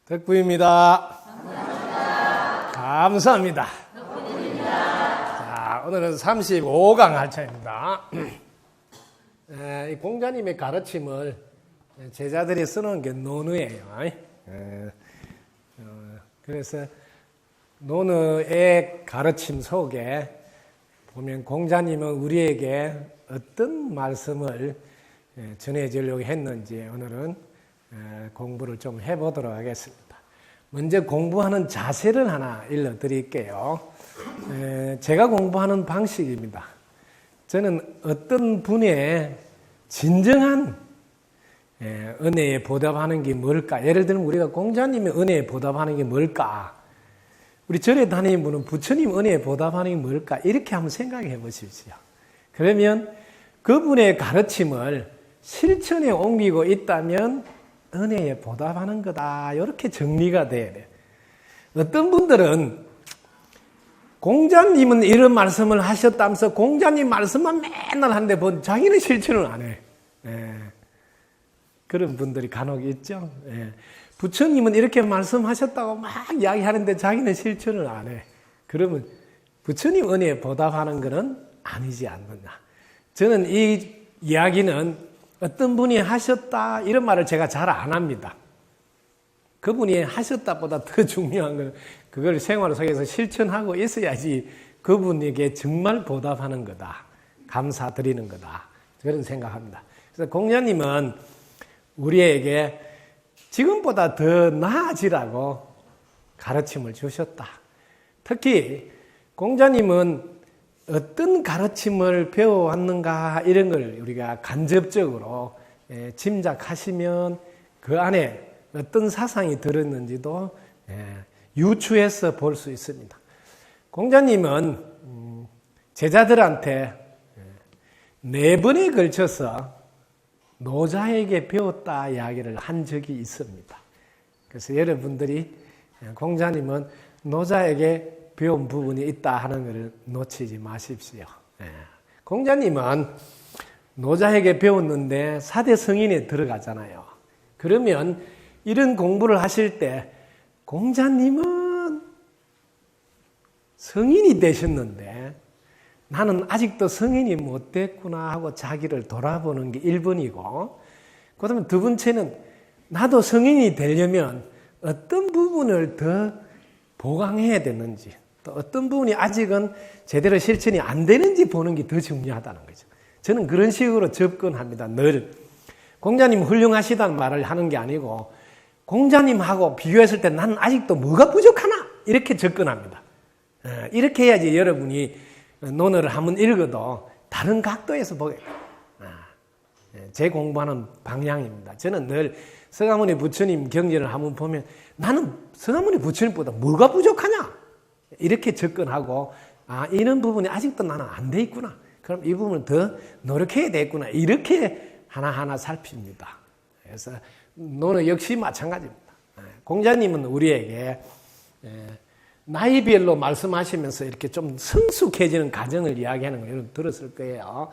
덕부입니다. 감사합니다. 자, 오늘은 35강 할 차입니다. 이 공자님의 가르침을 제자들이 쓰는 게 논어예요. 그래서 논어의 가르침 속에 보면 공자님은 우리에게 어떤 말씀을 전해주려고 했는지 오늘은 공부를 좀 해보도록 하겠습니다. 먼저 공부하는 자세를 하나 일러드릴게요. 제가 공부하는 방식입니다. 저는 어떤 분의 진정한 은혜에 보답하는 게 뭘까? 예를 들면 우리가 공자님의 은혜에 보답하는 게 뭘까? 우리 절에 다니는 분은 부처님 은혜에 보답하는 게 뭘까? 이렇게 한번 생각해 보십시오. 그러면 그분의 가르침을 실천에 옮기고 있다면 은혜에 보답하는 거다. 이렇게 정리가 돼야 돼요. 어떤 분들은 공자님은 이런 말씀을 하셨다면서 공자님 말씀만 맨날 하는데 자기는 실천을 안 해. 그런 분들이 간혹 있죠. 부처님은 이렇게 말씀하셨다고 막 이야기하는데 자기는 실천을 안 해. 그러면 부처님 은혜에 보답하는 것은 아니지 않느냐. 저는 이 이야기는 어떤 분이 하셨다 이런 말을 제가 잘 안 합니다. 그분이 하셨다보다 더 중요한 건 그걸 생활 속에서 실천하고 있어야지 그분에게 정말 보답하는 거다. 감사드리는 거다. 그런 생각합니다. 그래서 공자님은 우리에게 지금보다 더 나아지라고 가르침을 주셨다. 특히 공자님은 어떤 가르침을 배워왔는가 이런 걸 우리가 간접적으로 짐작하시면 그 안에 어떤 사상이 들었는지도 유추해서 볼 수 있습니다. 공자님은 제자들한테 4번에 걸쳐서 노자에게 배웠다 이야기를 한 적이 있습니다. 그래서 여러분들이 공자님은 노자에게 배운 부분이 있다 하는 것을 놓치지 마십시오. 공자님은 노자에게 배웠는데 4대 성인에 들어가잖아요. 그러면 이런 공부를 하실 때 공자님은 성인이 되셨는데 나는 아직도 성인이 못 됐구나 하고 자기를 돌아보는 게 1번이고 그 다음에 두 번째는 나도 성인이 되려면 어떤 부분을 더 보강해야 되는지 또 어떤 부분이 아직은 제대로 실천이 안 되는지 보는 게 더 중요하다는 거죠. 저는 그런 식으로 접근합니다. 늘 공자님 훌륭하시다는 말을 하는 게 아니고 공자님하고 비교했을 때 나는 아직도 뭐가 부족하나 이렇게 접근합니다. 이렇게 해야지 여러분이 논어를 한번 읽어도 다른 각도에서 보게 돼요. 제 공부하는 방향입니다. 저는 늘 서가모니 부처님 경전을 한번 보면 나는 서가모니 부처님보다 뭐가 부족하냐? 이렇게 접근하고 이런 부분이 아직도 나는 안 돼 있구나. 그럼 이 부분을 더 노력해야 되겠구나. 이렇게 하나하나 살핍니다. 그래서 논어 역시 마찬가지입니다. 공자님은 우리에게 나이별로 말씀하시면서 이렇게 좀 성숙해지는 과정을 이야기하는 걸 여러분 들었을 거예요.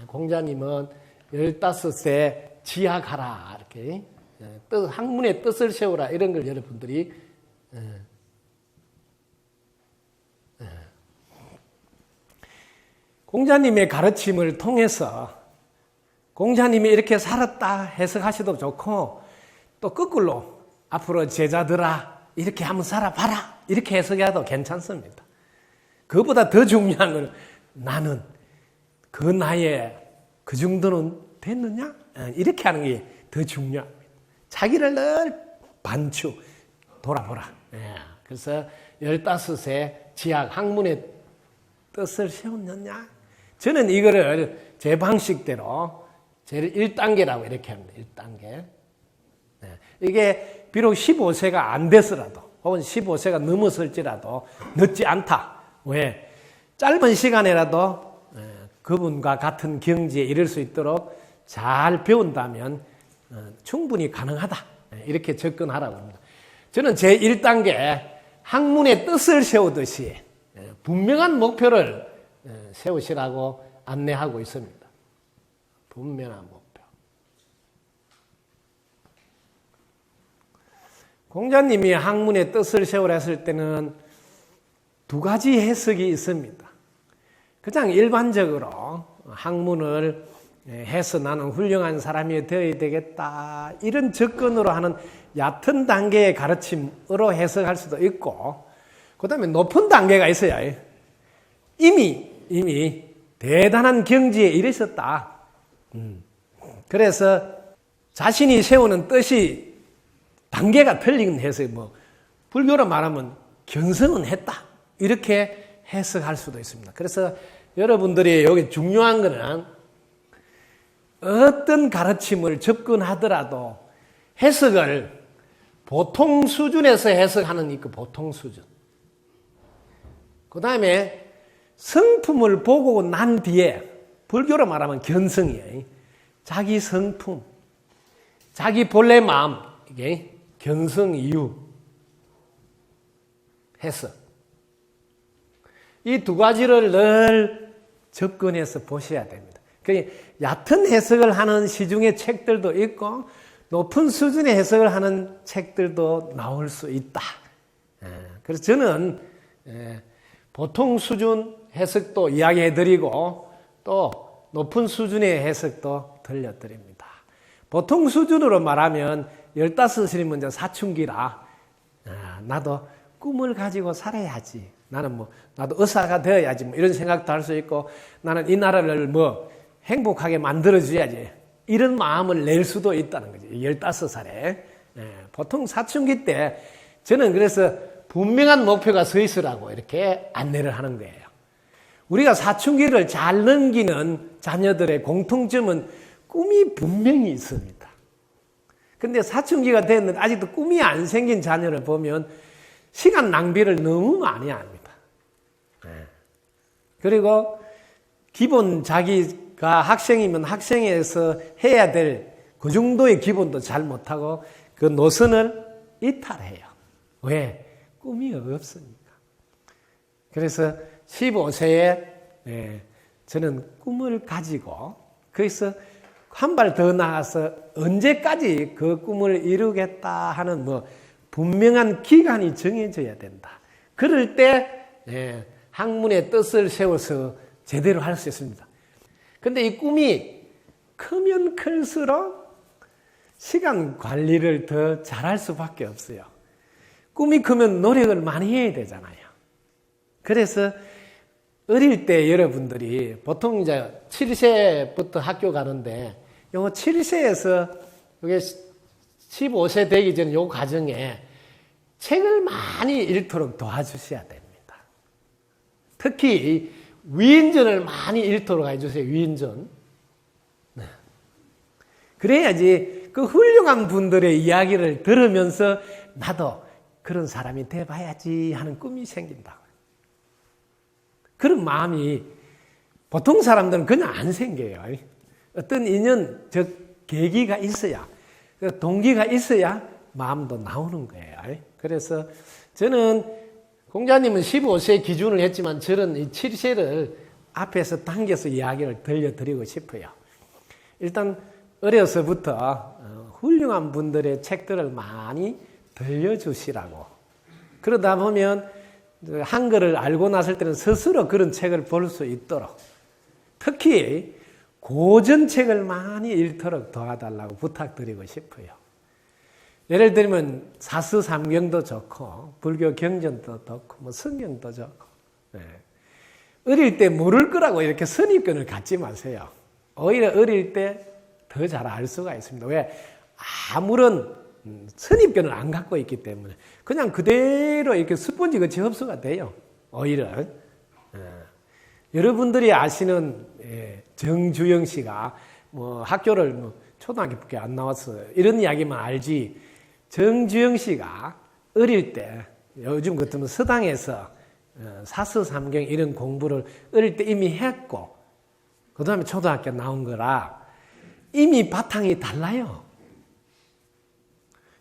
공자님은 15세 지학하라 이렇게 학문의 뜻을 세우라 이런 걸 여러분들이 공자님의 가르침을 통해서 공자님이 이렇게 살았다 해석하셔도 좋고 또 거꾸로 앞으로 제자들아 이렇게 한번 살아봐라 이렇게 해석해도 괜찮습니다. 그것보다 더 중요한 건 나는 그 나이에 그 정도는 됐느냐? 이렇게 하는 게 더 중요합니다. 자기를 늘 반추 돌아보라. 그래서 15세 지학 학문의 뜻을 세웠느냐? 저는 이거를 제 방식대로 제 1단계라고 이렇게 합니다. 1단계. 이게 비록 15세가 안 됐더라도 혹은 15세가 넘었을지라도 늦지 않다. 왜? 짧은 시간이라도 그분과 같은 경지에 이를 수 있도록 잘 배운다면 충분히 가능하다. 이렇게 접근하라고 합니다. 저는 제 1단계 학문의 뜻을 세우듯이 분명한 목표를 세우시라고 안내하고 있습니다. 분명한 목표. 공자님이 학문의 뜻을 세우라 했을 때는 두 가지 해석이 있습니다. 가장 일반적으로 학문을 해서 나는 훌륭한 사람이 되어야 되겠다, 이런 접근으로 하는 얕은 단계의 가르침으로 해석할 수도 있고, 그 다음에 높은 단계가 있어요. 이미 대단한 경지에 이르셨다. 그래서 자신이 세우는 뜻이 단계가 틀린 해석, 불교로 말하면 견성은 했다, 이렇게 해석할 수도 있습니다. 그래서 여러분들이 여기 중요한 거는 어떤 가르침을 접근하더라도 해석을 보통 수준에서 해석하는 그 보통 수준, 그 다음에 성품을 보고 난 뒤에, 불교로 말하면 견성이에요. 자기 성품, 자기 본래 마음, 이게 견성 이유, 해석. 이 두 가지를 늘 접근해서 보셔야 됩니다. 얕은 해석을 하는 시중의 책들도 있고 높은 수준의 해석을 하는 책들도 나올 수 있다. 그래서 저는 보통 수준 해석도 이야기해드리고 또 높은 수준의 해석도 들려드립니다. 보통 수준으로 말하면 15살이 먼저 사춘기라, 나도 꿈을 가지고 살아야지, 나도 의사가 되어야지, 이런 생각도 할 수 있고, 나는 이 나라를 행복하게 만들어줘야지, 이런 마음을 낼 수도 있다는 거죠. 15살에. 보통 사춘기 때 저는 그래서 분명한 목표가 서 있으라고 이렇게 안내를 하는 거예요. 우리가 사춘기를 잘 넘기는 자녀들의 공통점은 꿈이 분명히 있습니다. 근데 사춘기가 됐는데 아직도 꿈이 안 생긴 자녀를 보면 시간 낭비를 너무 많이 합니다. 그리고 기본 자기가 학생이면 학생에서 해야 될 그 정도의 기본도 잘 못하고 그 노선을 이탈해요. 왜? 꿈이 없으니까. 그래서 15세에 저는 꿈을 가지고 거기서 한 발 더 나아가서 언제까지 그 꿈을 이루겠다 하는 분명한 기간이 정해져야 된다. 그럴 때 학문의 뜻을 세워서 제대로 할 수 있습니다. 근데 이 꿈이 크면 클수록 시간 관리를 더 잘할 수밖에 없어요. 꿈이 크면 노력을 많이 해야 되잖아요. 그래서 어릴 때 여러분들이 보통 이제 7세부터 학교 가는데 요 7세에서 이게 15세 되기 전 요 과정에 책을 많이 읽도록 도와주셔야 됩니다. 특히 위인전을 많이 읽도록 해주세요. 위인전. 네. 그래야지 그 훌륭한 분들의 이야기를 들으면서 나도 그런 사람이 돼봐야지 하는 꿈이 생긴다. 그런 마음이 보통 사람들은 그냥 안 생겨요. 어떤 인연적 계기가 있어야, 동기가 있어야 마음도 나오는 거예요. 그래서 저는 공자님은 15세 기준을 했지만 저는 이 7세를 앞에서 당겨서 이야기를 들려드리고 싶어요. 일단 어려서부터 훌륭한 분들의 책들을 많이 들려주시라고. 그러다 보면 한글을 알고 났을 때는 스스로 그런 책을 볼 수 있도록, 특히 고전책을 많이 읽도록 도와달라고 부탁드리고 싶어요. 예를 들면 사스삼경도 좋고 불교 경전도 좋고 성경도 좋고. 어릴 때 모를 거라고 이렇게 선입견을 갖지 마세요. 오히려 어릴 때 더 잘 알 수가 있습니다. 왜? 아무런 선입견을 안 갖고 있기 때문에 그냥 그대로 이렇게 스펀지같이 흡수가 돼요. 오히려 여러분들이 아시는 정주영 씨가 학교를 초등학교밖에 안 나왔어 이런 이야기만 알지, 정주영 씨가 어릴 때 요즘 같으면 서당에서 사서삼경 이런 공부를 어릴 때 이미 했고 그 다음에 초등학교 나온 거라 이미 바탕이 달라요.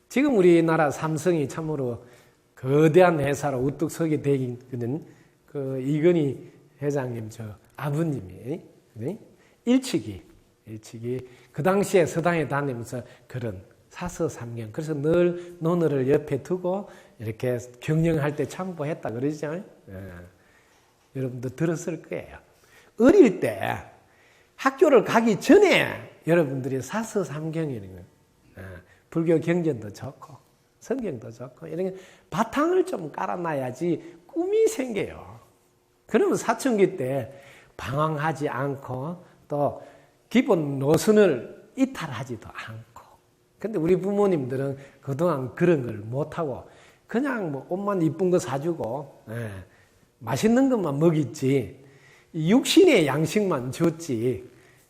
지금 우리나라 삼성이 참으로 거대한 회사로 우뚝 서게 되기는 그 이건희 회장님 저 아버님이 일찍이 그 당시에 서당에 다니면서 그런 사서삼경. 그래서 늘 논어를 옆에 두고 이렇게 경영할 때 참고했다 그러죠. 여러분도 들었을 거예요. 어릴 때 학교를 가기 전에 여러분들이 사서삼경이라는 거예요. 불교 경전도 좋고 성경도 좋고 이런 바탕을 좀 깔아놔야지 꿈이 생겨요. 그러면 사춘기 때 방황하지 않고 또 기본 노선을 이탈하지도 않고. 근데 우리 부모님들은 그동안 그런 걸 못하고 그냥 뭐 옷만 이쁜 거 사주고 맛있는 것만 먹였지 육신의 양식만 줬지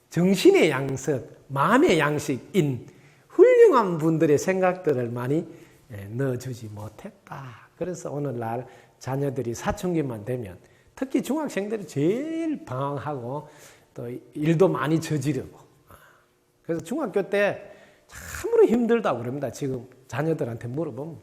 정신의 양식, 마음의 양식인 훌륭한 분들의 생각들을 많이 넣어주지 못했다. 그래서 오늘날 자녀들이 사춘기만 되면 특히 중학생들이 제일 방황하고 또 일도 많이 저지르고 그래서 중학교 때 참으로 힘들다고 그럽니다. 지금 자녀들한테 물어보면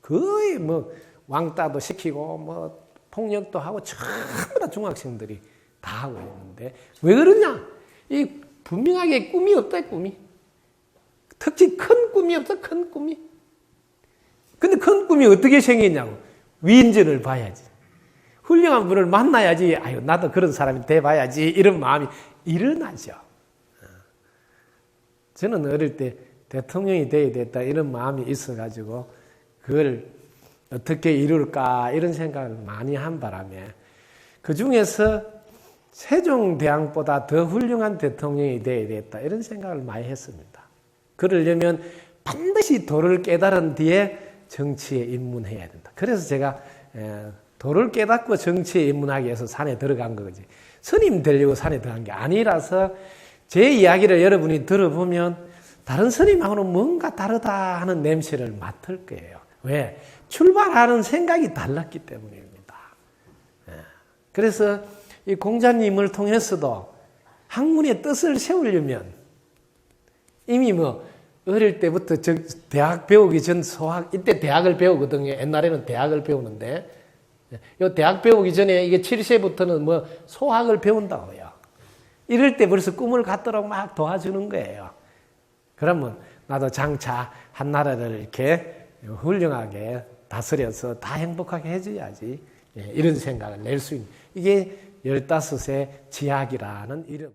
거의 뭐 왕따도 시키고 뭐 폭력도 하고 전부 다 중학생들이 다 하고 있는데 왜 그러냐? 이 분명하게 꿈이 없다, 꿈이. 특히 큰 꿈이 없어, 큰 꿈이. 근데 큰 꿈이 어떻게 생겼냐고. 위인전을 봐야지. 훌륭한 분을 만나야지. 아유, 나도 그런 사람이 돼봐야지. 이런 마음이 일어나죠. 저는 어릴 때 대통령이 돼야 됐다 이런 마음이 있어가지고 그걸 어떻게 이룰까 이런 생각을 많이 한 바람에 그 중에서 세종대왕보다 더 훌륭한 대통령이 돼야 됐다 이런 생각을 많이 했습니다. 그러려면 반드시 도를 깨달은 뒤에 정치에 입문해야 된다. 그래서 제가 도를 깨닫고 정치에 입문하기 위해서 산에 들어간 거지. 스님 되려고 산에 들어간 게 아니라서 제 이야기를 여러분이 들어보면 다른 스님하고는 뭔가 다르다 하는 냄새를 맡을 거예요. 왜? 출발하는 생각이 달랐기 때문입니다. 그래서 이 공자님을 통해서도 학문의 뜻을 세우려면 이미 뭐 어릴 때부터 대학 배우기 전 소학, 이때 대학을 배우거든요. 옛날에는 대학을 배우는데 이 대학 배우기 전에 이게 7세부터는 뭐 소학을 배운다고요. 이럴 때 벌써 꿈을 갖도록 막 도와주는 거예요. 그러면 나도 장차 한나라를 이렇게 훌륭하게 다스려서 다 행복하게 해줘야지. 이런 생각을 낼 수 있는. 이게 15세 지학이라는 이름.